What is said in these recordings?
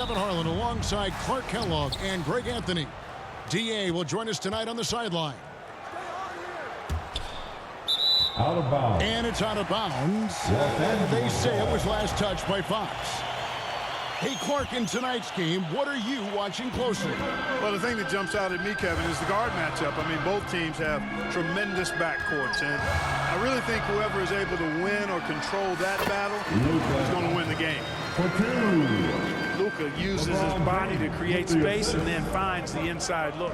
Kevin Harlan alongside Clark Kellogg and Greg Anthony. DA will join us tonight on the sideline. Out of bounds. And it's out of bounds. They say it was last touched by Fox. Hey, Clark, in tonight's game, what are you watching closely? Well, the thing that jumps out at me, Kevin, is the guard matchup. I mean, both teams have tremendous backcourts, and I really think whoever is able to win or control that battle is going to win the game. Luka uses his body to create space and then finds the inside look.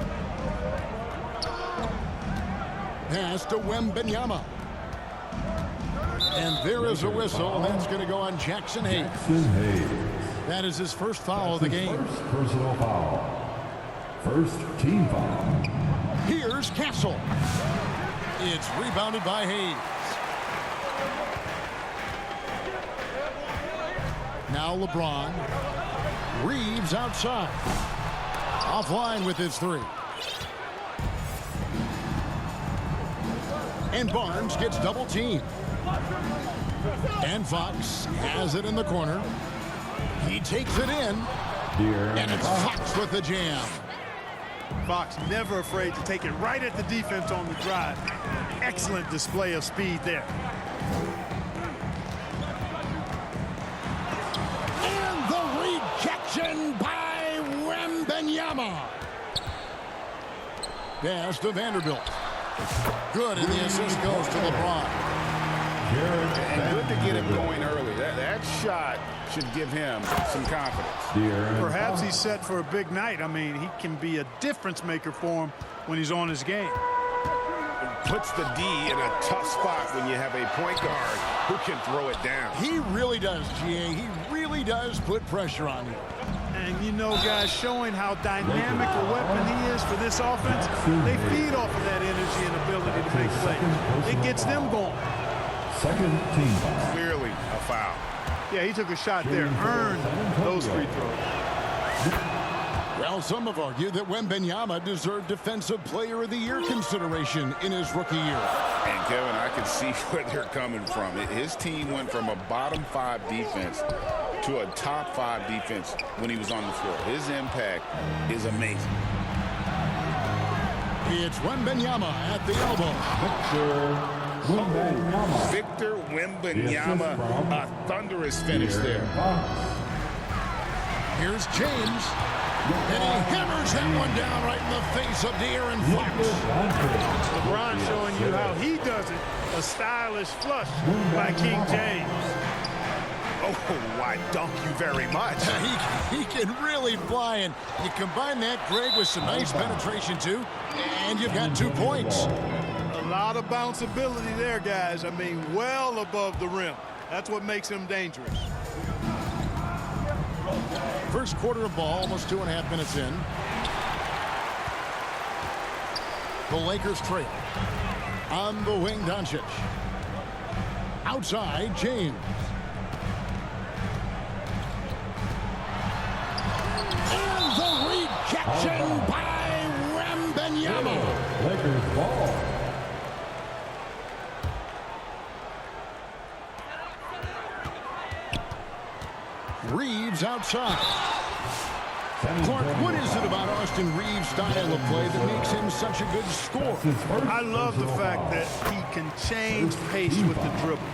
Pass to Wembanyama. And there is a whistle, and that's going to go on Jackson Hayes. That is his first foul of the game. First personal foul. First team foul. Here's Castle. It's rebounded by Hayes. Now LeBron. Reeves outside. Offline with his three. And Barnes gets double teamed. And Fox has it in the corner. He takes it in. And it's Fox with the jam. Fox never afraid to take it right at the defense on the drive. Excellent display of speed there. And the rejection by Wembanyama. Pass to Vanderbilt. Good, and the assist goes to LeBron. And good to get him going early. That shot should give him some confidence. Perhaps he's set for a big night. I mean, he can be a difference maker for him when he's on his game. Puts the D in a tough spot when you have a point guard who can throw it down. He really does, GA. He really does put pressure on you. And you know, guys, showing how dynamic a weapon he is for this offense, they feed off of that energy and ability to make plays. It gets them going. Second team foul. Clearly a foul. Yeah, he took a shot there, earned those free throws. Well, some have argued that Wembanyama deserved Defensive Player of the Year consideration in his rookie year. And Kevin, I can see where they're coming from. His team went from a bottom 5 defense to a top 5 defense when he was on the floor. His impact is amazing. It's Wembanyama at the elbow. Victor Wembanyama, a thunderous finish there. Here's James, and he hammers that one down right in the face of De'Aaron Fox. LeBron showing you how he does it. A stylish flush by King James. Oh, why, dunk you very much. He can really fly, and you combine that, Greg, with some nice penetration, too, and you've got 2 points. A lot of bounceability there, guys. I mean, well above the rim. That's what makes him dangerous. First quarter of ball, almost 2.5 minutes in. The Lakers trail. On the wing, Doncic. Outside, James. And the rejection by Wembanyama. Lakers ball. Reeves outside. Clark, what is it about Austin Reeves' style of play that makes him such a good scorer? I love the fact that he can change pace with the dribble.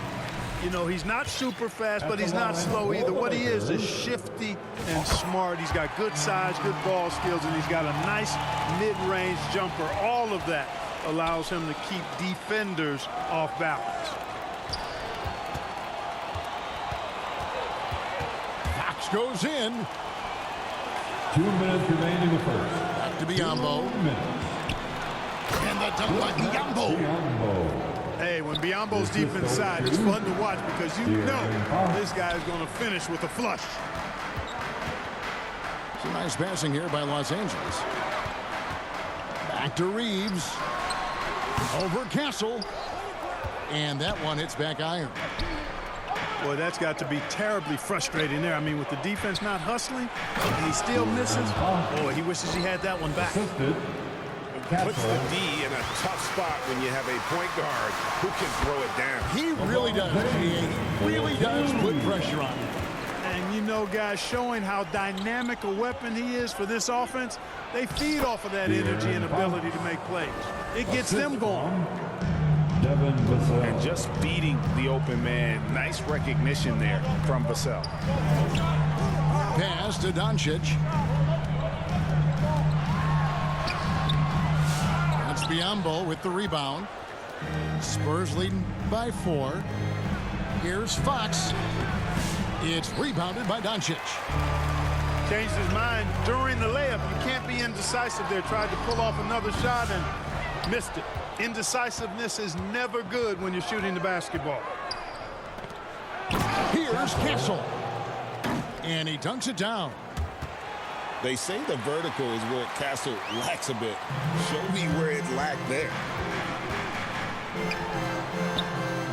You know, he's not super fast, but he's not slow either. What he is shifty and smart. He's got good size, good ball skills, and he's got a nice mid-range jumper. All of that allows him to keep defenders off balance. Fox goes in. 2 minutes remaining in the first. Back to Biyombo. And the dunk by Biyombo. Hey, when Biyombo's deep inside, it's fun to watch because you know this guy is going to finish with a flush. Some nice passing here by Los Angeles. Back to Reeves. Over Castle. And that one hits back iron. Boy, that's got to be terribly frustrating there. I mean, with the defense not hustling, and he still misses. Boy, he wishes he had that one back. Puts the D in a tough spot when you have a point guard who can throw it down. He really does, He really does put pressure on him. And you know, know, guys, showing how dynamic a weapon he is for this offense. They feed off of that energy and ability to make plays. It gets them going. And just beating the open man. Nice recognition there from Vassell. Pass to Doncic. That's Biyombo with the rebound. Spurs leading by 4. Here's Fox. It's rebounded by Doncic. Changed his mind during the layup. You can't be indecisive there. Tried to pull off another shot and missed it. Indecisiveness is never good when you're shooting the basketball. Here's Castle. And he dunks it down. They say the vertical is where Castle lacks a bit. Show me where it lacked there.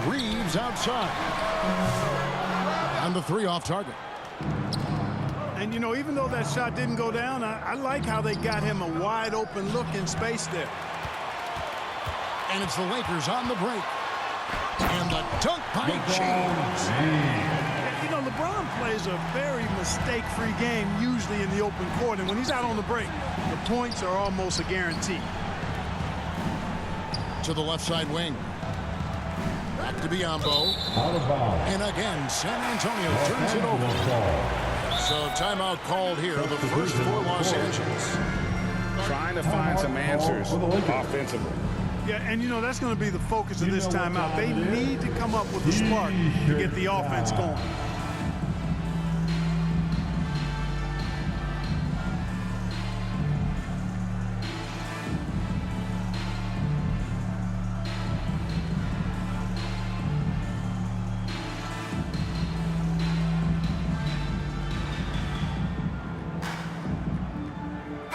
Reeves outside. And the 3 off target. And, you know, even though that shot didn't go down, I like how they got him a wide open look in space there. And it's the Lakers on the break. And the dunk by James. You know, LeBron plays a very mistake-free game usually in the open court. And when he's out on the break, the points are almost a guarantee. To the left side wing. Back to Biyombo. And again, San Antonio turns it over. So timeout called here, the first for Los Angeles. Trying to find some answers offensively. Yeah, and you know, that's going to be the focus of this timeout. They need to come up with a spark to get the offense going.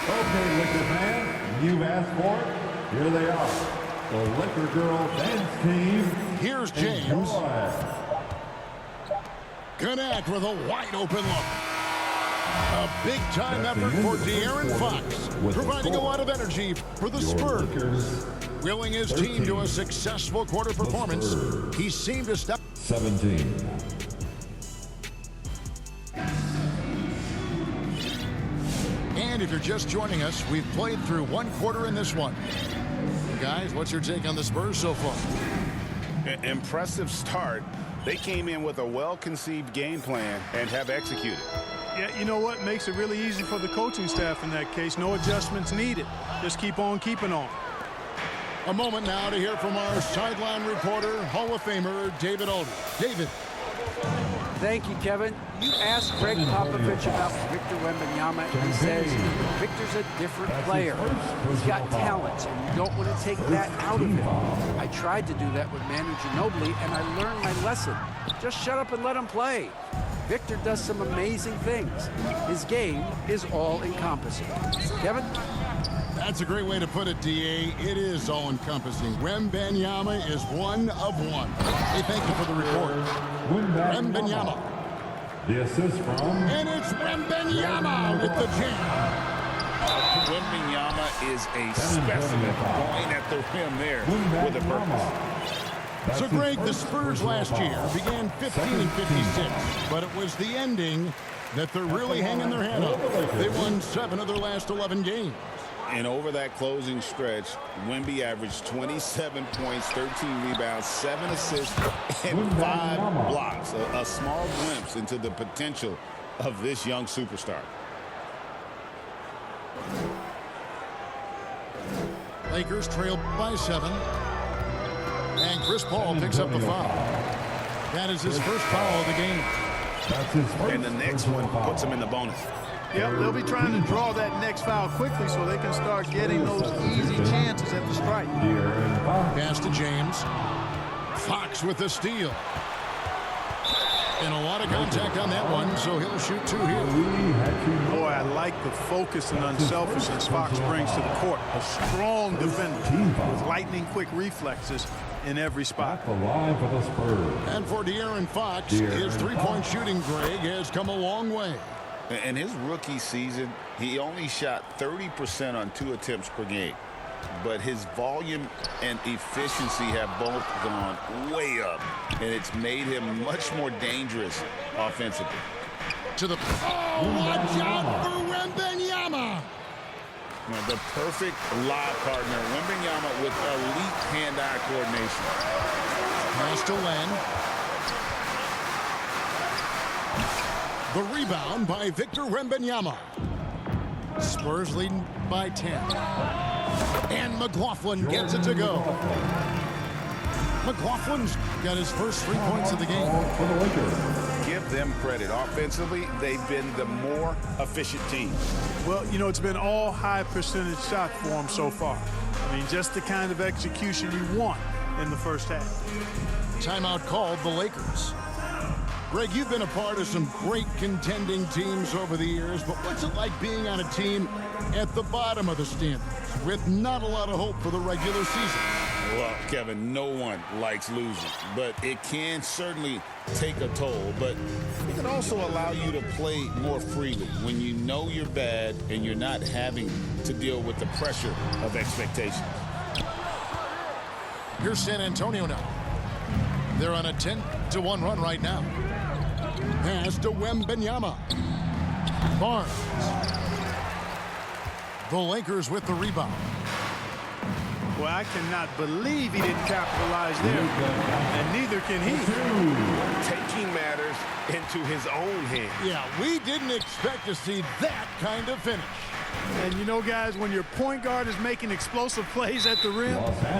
Okay, Lakers fan, you've asked for it. Here they are, the Laker Girl Dance Team. Here's James. Connect with a wide open look. A big-time effort for De'Aaron Fox, providing a lot of energy for the Spurs. Willing his team to a successful quarter performance, he seemed to step. 17. And if you're just joining us, we've played through 1 quarter in this one. Guys, what's your take on the Spurs so far? Impressive start. They came in with a well-conceived game plan and have executed. Yeah, you know what? Makes it really easy for the coaching staff in that case. No adjustments needed. Just keep on keeping on. A moment now to hear from our sideline reporter, Hall of Famer David Aldridge. David. Thank you, Kevin. You asked Greg Popovich about Victor Wembanyama, and he says Victor's a different player. He's got talent, and you don't want to take that out of him. I tried to do that with Manu Ginobili, and I learned my lesson. Just shut up and let him play. Victor does some amazing things. His game is all-encompassing. Kevin? That's a great way to put it, D.A. It is all-encompassing. Wembanyama is one of one. Hey, thank you for the report. Wembanyama. The assist from... And it's Wembanyama with the jam. Wembanyama is a specimen going at the rim there with a purpose. So, Greg, the Spurs last year began 15-56, but it was the ending that they're really hanging their head on. They won 7 of their last 11 games. And over that closing stretch, Wemby averaged 27 points, 13 rebounds, 7 assists, and 5 blocks. A small glimpse into the potential of this young superstar. Lakers trail by 7. And Chris Paul picks up the foul. That is his first foul of the game. And the next one puts him in the bonus. Yep, they'll be trying to draw that next foul quickly so they can start getting those easy chances at the strike. Pass to James. Fox with the steal. And a lot of contact on that one, so he'll shoot 2 here. Boy, I like the focus and unselfishness Fox brings to the court. A strong defender with lightning-quick reflexes in every spot. And for De'Aaron Fox, his three-point shooting, Greg, has come a long way. In his rookie season, he only shot 30% on 2 attempts per game. But his volume and efficiency have both gone way up, and it's made him much more dangerous offensively. to the... Oh, watch out for Wembanyama. Now, the perfect lob partner. Wembanyama with elite hand-eye coordination. Pass to Len. The rebound by Victor Wembanyama. Spurs leading by 10. And McLaughlin gets it to go. McLaughlin's got his first 3 points of the game. Give them credit. Offensively, they've been the more efficient team. Well, you know, it's been all high percentage shots for them so far. I mean, just the kind of execution you want in the first half. Timeout called the Lakers. Greg, you've been a part of some great contending teams over the years, but what's it like being on a team at the bottom of the standings with not a lot of hope for the regular season? Well, Kevin, no one likes losing, but it can certainly take a toll. But it can also allow you to play more freely when you know you're bad and you're not having to deal with the pressure of expectations. Here's San Antonio now. They're on a 10-1 run right now. Pass to Wembanyama. Barnes. The Lakers with the rebound. Well, I cannot believe he didn't capitalize there, and neither can he. Taking matters into his own hands. Yeah, we didn't expect to see that kind of finish. And you know, guys, when your point guard is making explosive plays at the rim,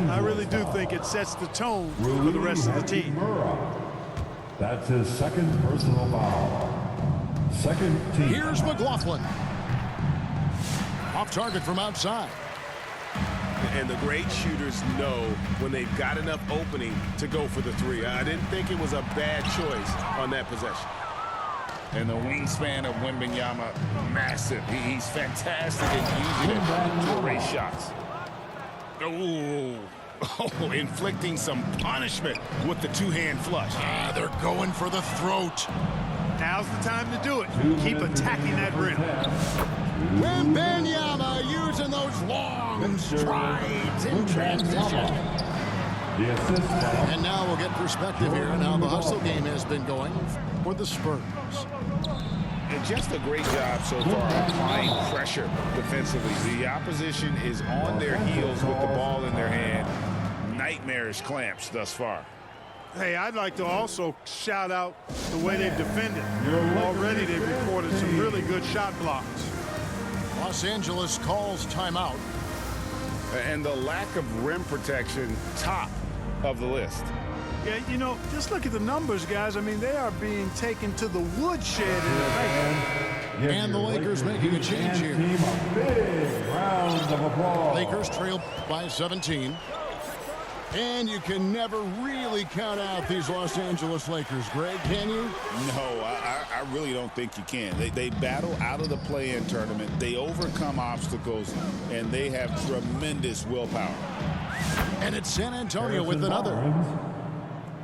I really do think it sets the tone for the rest of the team. That's his second personal foul. Second team. Here's McLaughlin. Off target from outside. And the great shooters know when they've got enough opening to go for the three. I didn't think it was a bad choice on that possession. And the wingspan of Wembanyama, massive. He's fantastic at using it to erase shots. Oh, inflicting some punishment with the two-hand flush. They're going for the throat. Now's the time to do it. Keep attacking that rim. Wembanyama using those long strides in transition. The assist. And now we'll get perspective here on how the hustle game has been going for the Spurs. And just a great job so far applying pressure defensively. The opposition is on their heels with the ball in their hand. Nightmarish clamps thus far. Hey, I'd like to also shout out the way they've defended. Already they've recorded some really good shot blocks. Los Angeles calls timeout. And the lack of rim protection, top of the list. Yeah, you know, just look at the numbers, guys. I mean, they are being taken to the woodshed in the paint. And the Lakers making a change here. Team a big round of applause. Lakers trail by 17. And you can never really count out these Los Angeles Lakers, Greg, can you? No, I really don't think you can. They battle out of the play-in tournament. They overcome obstacles, and they have tremendous willpower. And it's San Antonio with another.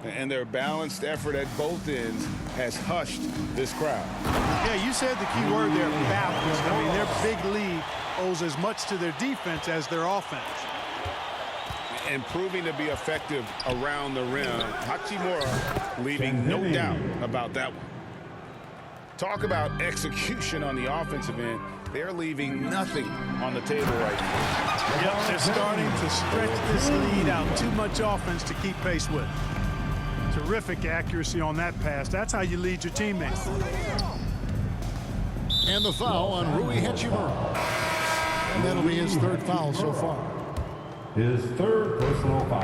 And their balanced effort at both ends has hushed this crowd. Yeah, you said the key word there, balanced. I mean, their big lead owes as much to their defense as their offense. And proving to be effective around the rim. Hachimura leaving no doubt about that one. Talk about execution on the offensive end. They're leaving nothing on the table right now. Yep, they're starting to stretch this lead out. Too much offense to keep pace with. Terrific accuracy on that pass. That's how you lead your teammates. And the foul on Rui Hachimura. And that'll be his third foul so far. His third personal foul.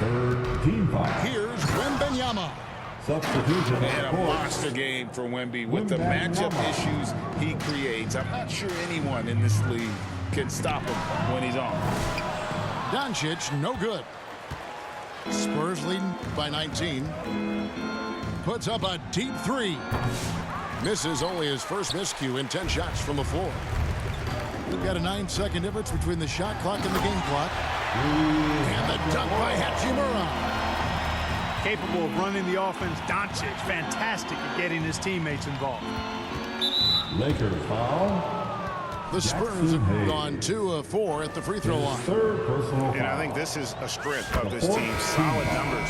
Third team foul. Here's Wembanyama. Substitution. And a monster game for Wemby with the matchup issues he creates. I'm not sure anyone in this league can stop him when he's on. Doncic, no good. Spurs leading by 19. Puts up a deep three. Misses only his first miscue in 10 shots from the floor. We've got a 9-second difference between the shot clock and the game clock. And the dunk by Hachimura. Capable of running the offense. Doncic, fantastic at getting his teammates involved. Lakers foul. The Spurs have gone 2 of 4 at the free throw line. Third personal foul. And I think this is a strength of this team. Solid numbers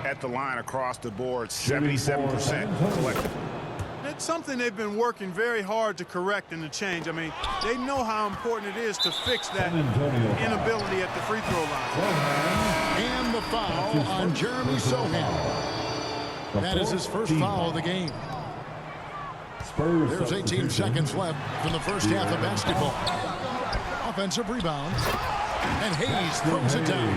at the line across the board. 77% collective. it's something they've been working very hard to correct and to change. I mean, they know how important it is to fix that inability at the free throw line. And the foul on Jeremy Sohan. That is his first foul of the game. There's 18 seconds left from the first half of basketball. Offensive rebound. And Hayes throws it down.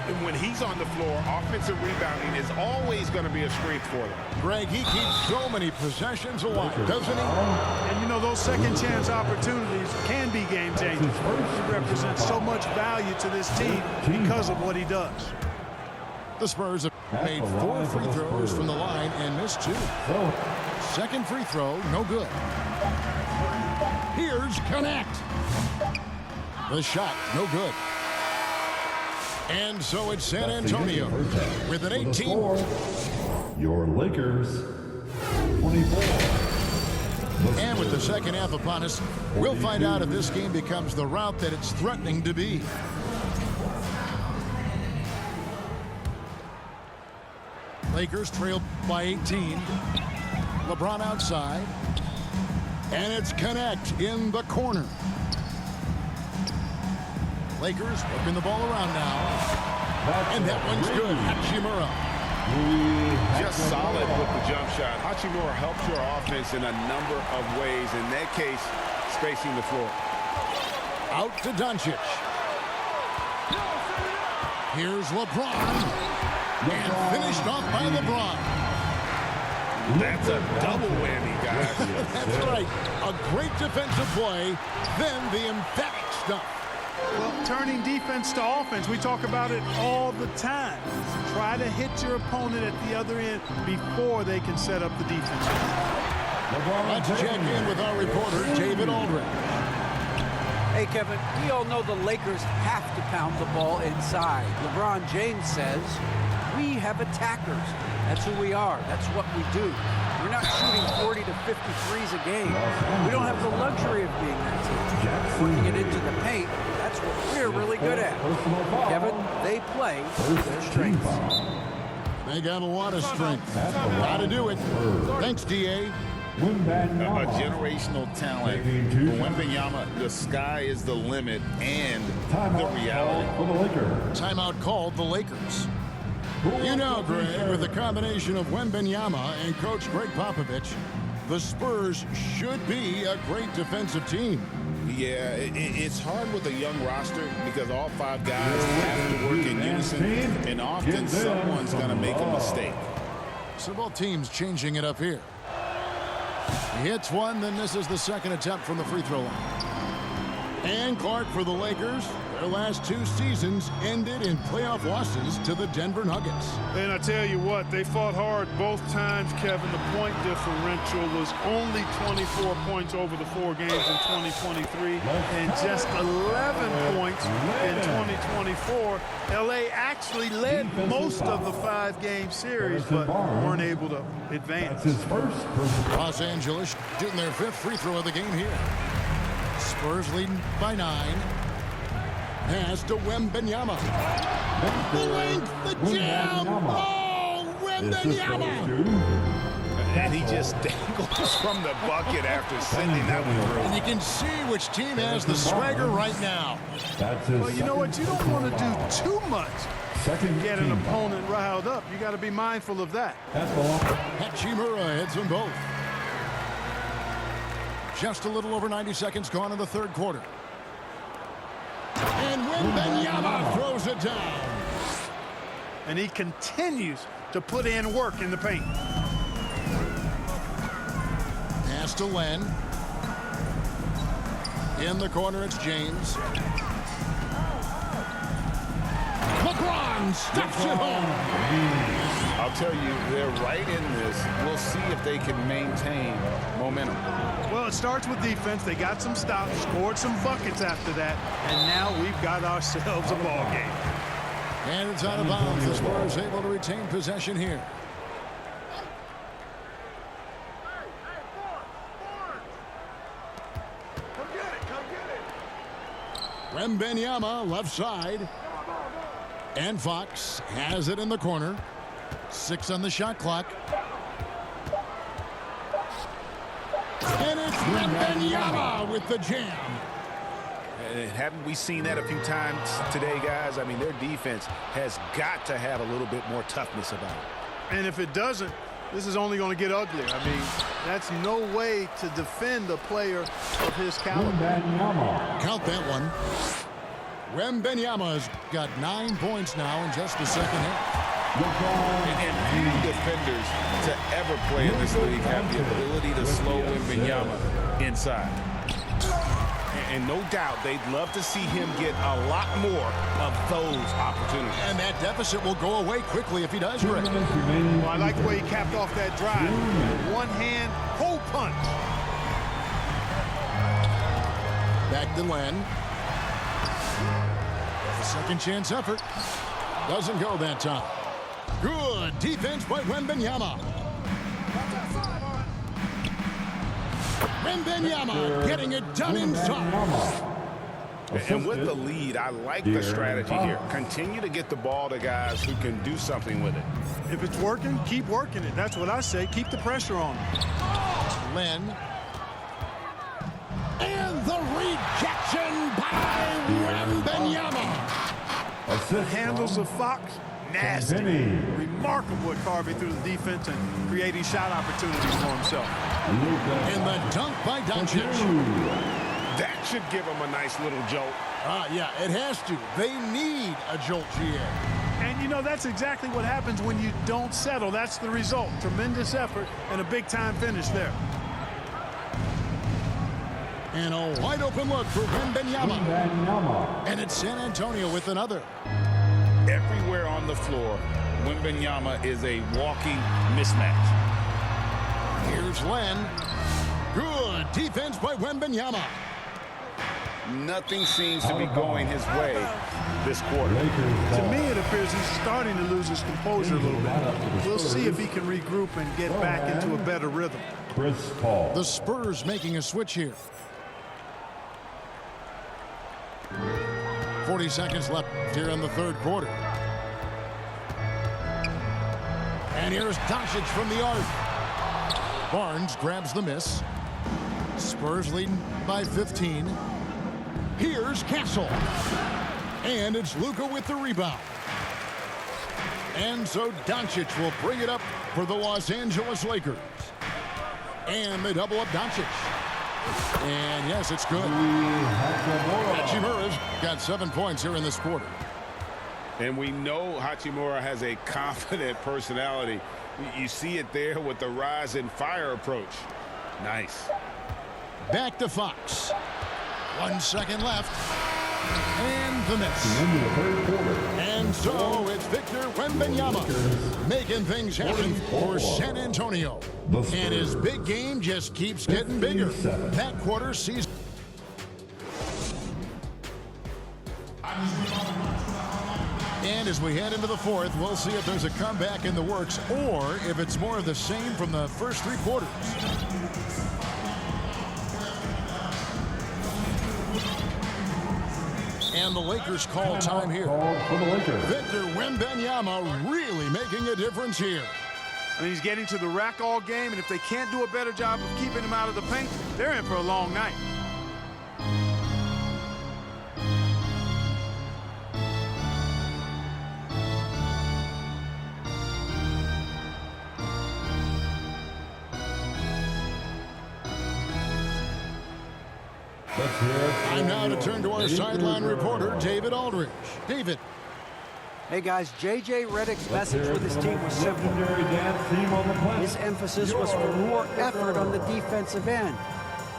And when he's on the floor, offensive rebounding is always going to be a strength for them. Greg, he keeps so many possessions alive, doesn't he? And you know, those second chance opportunities can be game changers. He represents so much value to this team because of what he does. The Spurs have made 4 free throws from the line and missed 2. Second free throw, no good. Here's Connect. The shot, no good. And so it's San Antonio with an 18. Your Lakers, 24. And with the second half upon us, we'll find out if this game becomes the route that it's threatening to be. Lakers trail by 18. LeBron outside. And it's Connect in the corner. Lakers working the ball around now. And that one's good. Hachimura. Just solid with the jump shot. Hachimura helps your offense in a number of ways. In that case, spacing the floor. Out to Doncic. Here's LeBron. And finished off by LeBron. That's a double whammy, guys. That's right. A great defensive play, then the emphatic stuff. Well, turning defense to offense, we talk about it all the time. Try to hit your opponent at the other end before they can set up the defense. Let's check in with our reporter, David Aldridge. Hey, Kevin, we all know the Lakers have to pound the ball inside. LeBron James says, we have attackers. That's who we are. That's what we do. We're not shooting 40 to 50 threes a game. We don't have the luxury of being that team. Working it into the paint, that's what we're really good at. Kevin, they play their strengths. They got a lot of strength. Got to do it. Thanks, D.A. A generational talent. Wembanyama, the sky is the limit and the reality. Timeout called the Lakers. You know, Greg, with the combination of Wembanyama and Coach Greg Popovich, the Spurs should be a great defensive team. Yeah, it's hard with a young roster because all 5 guys have to work in unison, and often someone's going to make a mistake. So both teams changing it up here. He hits one, then misses the second attempt from the free throw line. And Clark for the Lakers. Their last 2 seasons ended in playoff losses to the Denver Nuggets. And I tell you what, they fought hard both times, Kevin. The point differential was only 24 points over the 4 games in 2023 and just 11 points in 2024. LA actually led most of the 5-game series, but weren't able to advance. Los Angeles shooting their 5th free throw of the game here. Spurs leading by 9. Pass to Wembanyama. The length, the jam. Oh, Wembanyama. And he just dangles from the bucket after sending that one through. And you can see which team has the swagger right now. Well, you know what? You don't want to do too much to get an opponent riled up. You got to be mindful of that. Hachimura heads them both. Just a little over 90 seconds gone in the 3rd quarter. And Wembanyama throws it down. And he continues to put in work in the paint. Pass to Len. In the corner, it's James. LeBron stuffs it home. I'll tell you, they're right in this. We'll see if they can maintain momentum. Well, it starts with defense. They got some stops, scored some buckets after that, and now we've got ourselves a ball game. And it's out of bounds. The Spurs able to retain possession here. Wembanyama left side. And Fox has it in the corner. 6 on the shot clock. Wembanyama with the jam. And haven't we seen that a few times today, guys? I mean, their defense has got to have a little bit more toughness about it. And if it doesn't, this is only going to get uglier. I mean, that's no way to defend a player of his caliber. Count that one. Wembanyama's got 9 points now in just the second half. And few defenders to ever play in this league have the ability to slow Wembanyama inside. And no doubt they'd love to see him get a lot more of those opportunities. And that deficit will go away quickly if he does, Rick. Well, I like the way he capped off that drive. One hand, hole punch. Back to Len. The second chance effort. Doesn't go that time. Good defense by Wembanyama. Wembanyama getting it done inside. And with the lead, I like the strategy here. Continue to get the ball to guys who can do something with it. If it's working, keep working it. That's what I say. Keep the pressure on him. Len. And the rejection by Wembanyama. The handles of Fox, nasty. Remarkable at carving through the defense and creating shot opportunities for himself. And the dunk by Doncic. That should give him a nice little jolt. Yeah, it has to. They need a jolt, GA. And, you know, that's exactly what happens when you don't settle. That's the result. Tremendous effort and a big-time finish there. And a wide-open look for Wembanyama. And it's San Antonio with another. Everywhere on the floor, Wembanyama is a walking mismatch. Here's Len. Good defense by Wembanyama. Nothing seems to be going his way this quarter. To me, it appears he's starting to lose his composure a little bit. We'll see if he can regroup and get back into a better rhythm. The Spurs making a switch here. 40 seconds left here in the third quarter. And here's Doncic from the arc. Barnes grabs the miss. Spurs leading by 15. Here's Castle. And it's Luka with the rebound. And so Doncic will bring it up for the Los Angeles Lakers. And they double up Doncic. And yes, it's good. Hachimura's got 7 points here in this quarter. And we know Hachimura has a confident personality. You see it there with the rise and fire approach. Nice. Back to Fox. 1 second left. And the miss. And so it's Victor Wembanyama making things happen for San Antonio. And his big game just keeps getting bigger. That quarter sees. And as we head into the fourth, we'll see if there's a comeback in the works or if it's more of the same from the first 3 quarters. And the Lakers call time here. Victor Wembanyama really making a difference here. I mean, he's getting to the rack all game, and if they can't do a better job of keeping him out of the paint, they're in for a long night. Time now to turn to our sideline reporter, David Aldridge. David. Hey guys, J.J. Redick's message with his team was simple. His emphasis was for more effort on the defensive end.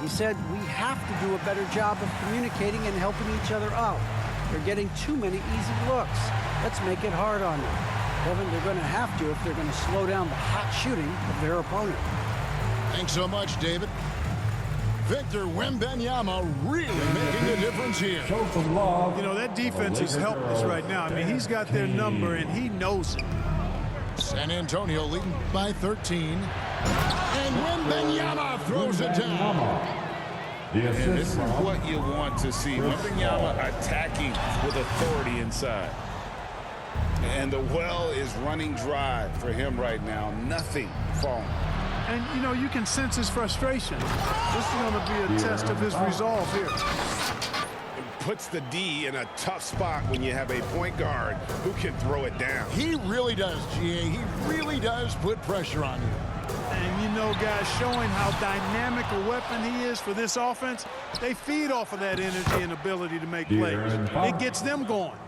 He said we have to do a better job of communicating and helping each other out. They're getting too many easy looks. Let's make it hard on them. Kevin, they're going to have to if they're going to slow down the hot shooting of their opponent. Thanks so much, David. Victor Wembanyama really making a difference here. You know, that defense is helpless right now. I mean, he's got their number, and he knows it. San Antonio leading by 13. And Wembanyama throws it down. And this is what you want to see. Wembanyama attacking with authority inside. And the well is running dry for him right now. Nothing falling. And, you know, you can sense his frustration. This is going to be a test of his resolve here. Puts the D in a tough spot when you have a point guard who can throw it down. He really does, GA. He really does put pressure on you. And, you know, guys, showing how dynamic a weapon he is for this offense, they feed off of that energy and ability to make plays. It gets them going.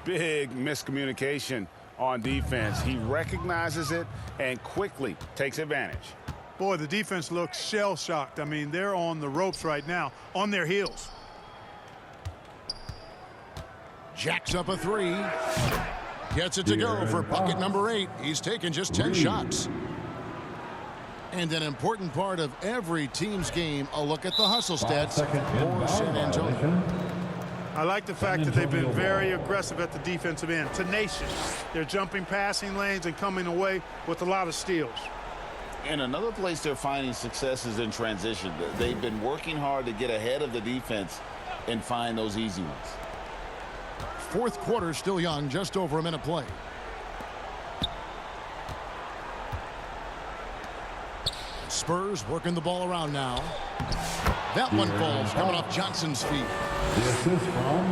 Big miscommunication on defense. He recognizes it and quickly takes advantage. Boy, the defense looks shell-shocked. I mean, they're on the ropes right now, on their heels. Jacks up a three. Gets it to go for bucket number 8. He's taken just 10 shots. And an important part of every team's game, a look at the hustle stats for San Antonio. I like the fact that they've been very aggressive at the defensive end, tenacious. They're jumping passing lanes and coming away with a lot of steals. And another place they're finding success is in transition. They've been working hard to get ahead of the defense and find those easy ones. Fourth quarter still young, just over a minute play. Spurs working the ball around now. That one falls, coming off Johnson's feet.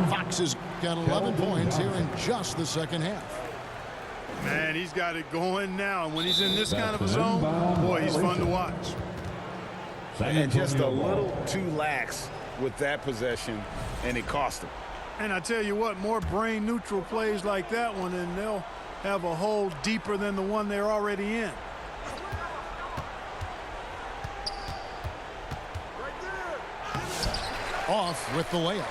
Fox has got 11 points here in just the second half. Man, he's got it going now. And when he's in this kind of a zone, boy, he's fun to watch. And just a little too lax with that possession, and it cost him. And I tell you what, more brain-neutral plays like that one, and they'll have a hole deeper than the one they're already in. Off with the layup.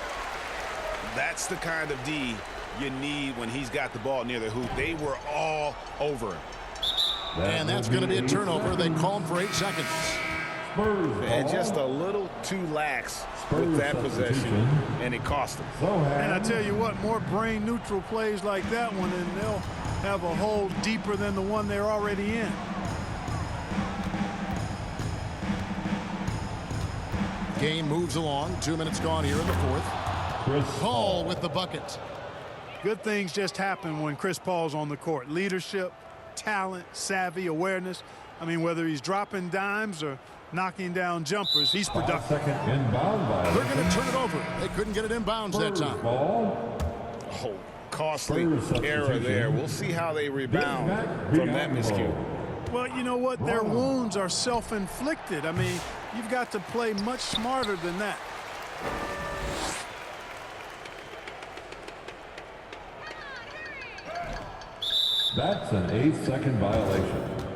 That's the kind of D you need when he's got the ball near the hoop. They were all over him. And that's going to be a turnover. They call him for 8 seconds. And just a little too lax with that possession, and it cost him. And I tell you what, more brain-neutral plays like that one, and they'll have a hole deeper than the one they're already in. Game moves along. 2 minutes gone here in the fourth. Paul with the bucket. Good things just happen when Chris Paul's on the court. Leadership, talent, savvy, awareness. I mean, whether he's dropping dimes or knocking down jumpers, he's productive. They're going to turn it over. They couldn't get it inbounds that time. Oh, costly error there. We'll see how they rebound from that miscue. Well, you know what? Their wounds are self-inflicted. I mean, you've got to play much smarter than that. That's an 8-second violation.